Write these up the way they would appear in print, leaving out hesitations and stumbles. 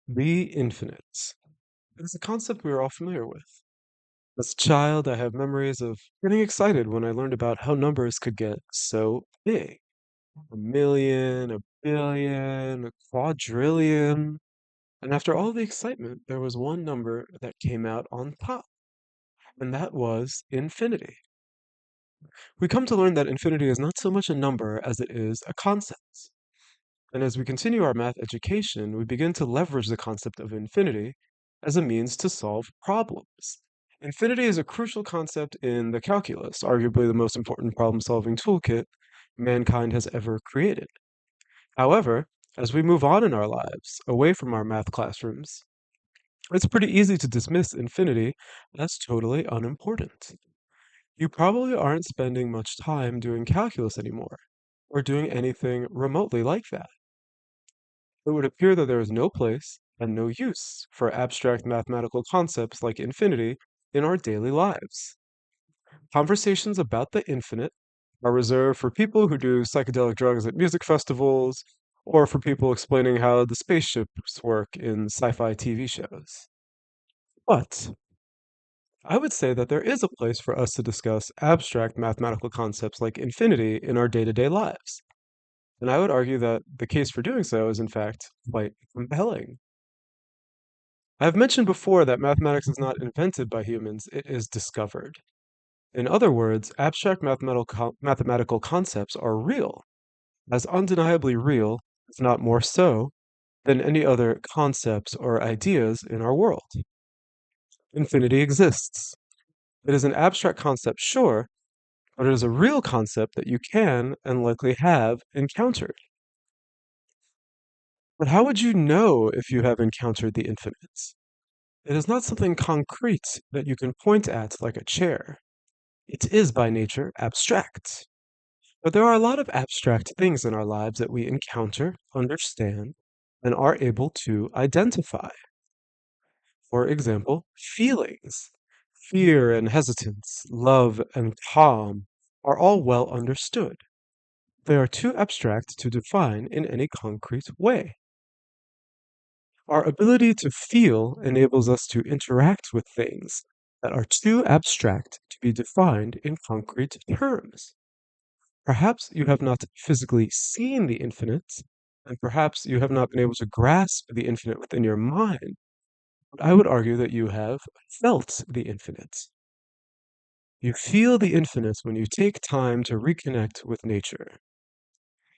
The infinite. It is a concept we are all familiar with. As a child, I have memories of getting excited when I learned about how numbers could get so big. A million, a billion, a quadrillion. And after all the excitement, there was one number that came out on top, and that was infinity. We come to learn that infinity is not so much a number as it is a concept. And as we continue our math education, we begin to leverage the concept of infinity as a means to solve problems. Infinity is a crucial concept in the calculus, arguably the most important problem-solving toolkit mankind has ever created. However, as we move on in our lives, away from our math classrooms, it's pretty easy to dismiss infinity as totally unimportant. You probably aren't spending much time doing calculus anymore, or doing anything remotely like that. It would appear that there is no place and no use for abstract mathematical concepts like infinity in our daily lives. Conversations about the infinite are reserved for people who do psychedelic drugs at music festivals or for people explaining how the spaceships work in sci-fi TV shows. But I would say that there is a place for us to discuss abstract mathematical concepts like infinity in our day-to-day lives. And I would argue that the case for doing so is, in fact, quite compelling. I've mentioned before that mathematics is not invented by humans, it is discovered. In other words, abstract mathematical concepts are real, as undeniably real, if not more so, than any other concepts or ideas in our world. Infinity exists. It is an abstract concept, sure, but it is a real concept that you can and likely have encountered. But how would you know if you have encountered the infinite? It is not something concrete that you can point at like a chair. It is by nature abstract. But there are a lot of abstract things in our lives that we encounter, understand, and are able to identify. For example, feelings. Fear and hesitance, love and calm are all well understood. They are too abstract to define in any concrete way. Our ability to feel enables us to interact with things that are too abstract to be defined in concrete terms. Perhaps you have not physically seen the infinite, and perhaps you have not been able to grasp the infinite within your mind, but I would argue that you have felt the infinite. You feel the infinite when you take time to reconnect with nature.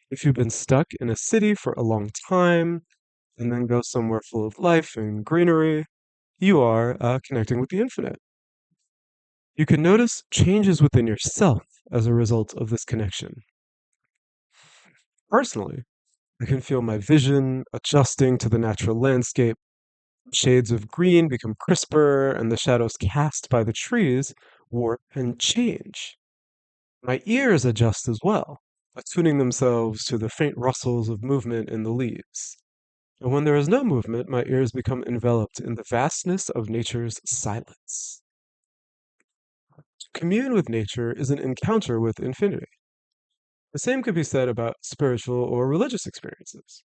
If you've been stuck in a city for a long time and then go somewhere full of life and greenery, you are connecting with the infinite. You can notice changes within yourself as a result of this connection. Personally, I can feel my vision adjusting to the natural landscape. Shades of green become crisper, and the shadows cast by the trees warp and change. My ears adjust as well, attuning themselves to the faint rustles of movement in the leaves. And when there is no movement, my ears become enveloped in the vastness of nature's silence. To commune with nature is an encounter with infinity. The same could be said about spiritual or religious experiences.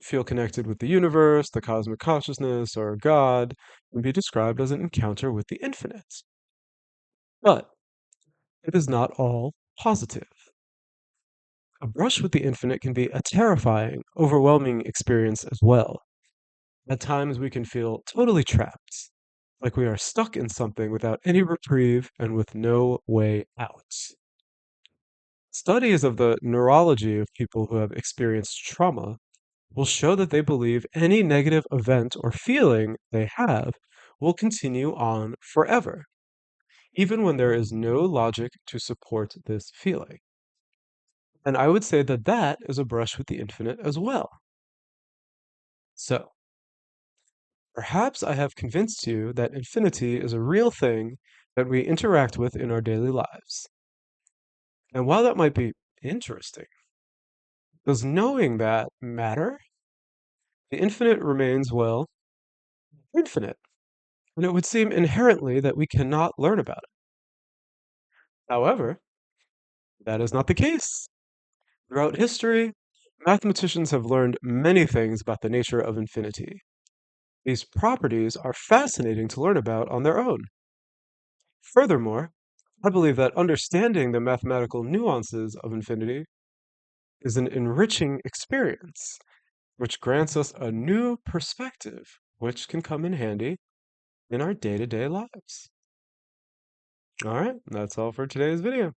Feel connected with the universe, the cosmic consciousness, or God can be described as an encounter with the infinite. But it is not all positive. A brush with the infinite can be a terrifying, overwhelming experience as well. At times, we can feel totally trapped, like we are stuck in something without any reprieve and with no way out. Studies of the neurology of people who have experienced trauma will show that they believe any negative event or feeling they have will continue on forever, even when there is no logic to support this feeling. And I would say that that is a brush with the infinite as well. So, perhaps I have convinced you that infinity is a real thing that we interact with in our daily lives. And while that might be interesting, does knowing that matter? The infinite remains, well, infinite, and it would seem inherently that we cannot learn about it. However, that is not the case. Throughout history, mathematicians have learned many things about the nature of infinity. These properties are fascinating to learn about on their own. Furthermore, I believe that understanding the mathematical nuances of infinity is an enriching experience, which grants us a new perspective, which can come in handy in our day-to-day lives. All right, that's all for today's video.